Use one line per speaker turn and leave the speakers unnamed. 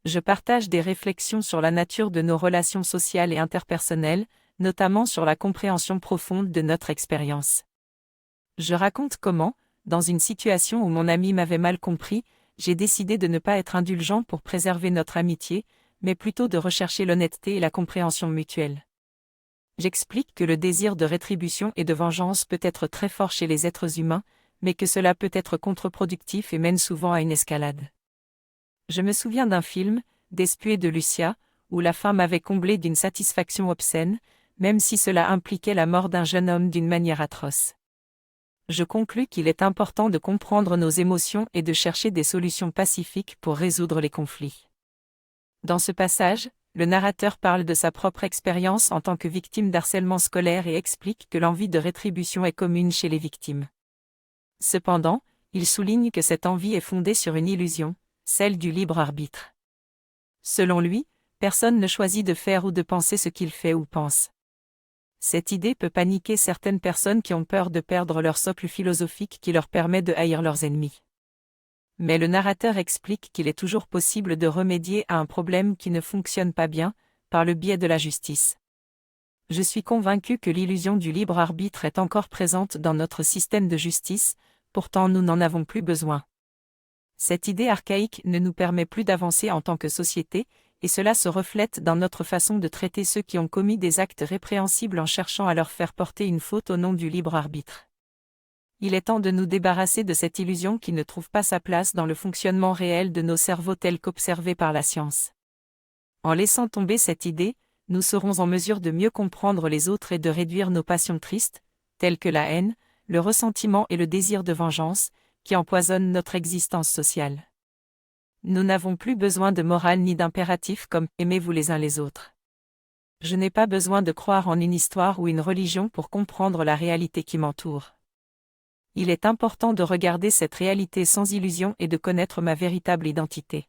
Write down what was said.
Je partage des réflexions sur la nature de nos relations sociales et interpersonnelles, notamment sur la compréhension profonde de notre expérience. Je raconte comment, dans une situation où mon ami m'avait mal compris, j'ai décidé de ne pas être indulgent pour préserver notre amitié, mais plutôt de rechercher l'honnêteté et la compréhension mutuelle. J'explique que le désir de rétribution et de vengeance peut être très fort chez les êtres humains, mais que cela peut être contre-productif et mène souvent à une escalade. Je me souviens d'un film, Después de Lucia, où la fin m'avait comblé d'une satisfaction obscène, même si cela impliquait la mort d'un jeune homme d'une manière atroce. Je conclus qu'il est important de comprendre nos émotions et de chercher des solutions pacifiques pour résoudre les conflits. Dans ce passage, le narrateur parle de sa propre expérience en tant que victime d'harcèlement scolaire et explique que l'envie de rétribution est commune chez les victimes. Cependant, il souligne que cette envie est fondée sur une illusion, celle du libre arbitre. Selon lui, personne ne choisit de faire ou de penser ce qu'il fait ou pense. Cette idée peut paniquer certaines personnes qui ont peur de perdre leur socle philosophique qui leur permet de haïr leurs ennemis. Mais le narrateur explique qu'il est toujours possible de remédier à un problème qui ne fonctionne pas bien, par le biais de la justice. Je suis convaincu que l'illusion du libre arbitre est encore présente dans notre système de justice, pourtant nous n'en avons plus besoin. Cette idée archaïque ne nous permet plus d'avancer en tant que société, et cela se reflète dans notre façon de traiter ceux qui ont commis des actes répréhensibles en cherchant à leur faire porter une faute au nom du libre arbitre. Il est temps de nous débarrasser de cette illusion qui ne trouve pas sa place dans le fonctionnement réel de nos cerveaux tel qu'observé par la science. En laissant tomber cette idée, nous serons en mesure de mieux comprendre les autres et de réduire nos passions tristes, telles que la haine, le ressentiment et le désir de vengeance, qui empoisonnent notre existence sociale. Nous n'avons plus besoin de morale ni d'impératifs comme « aimez-vous les uns les autres ». Je n'ai pas besoin de croire en une histoire ou une religion pour comprendre la réalité qui m'entoure. Il est important de regarder cette réalité sans illusion et de connaître ma véritable identité.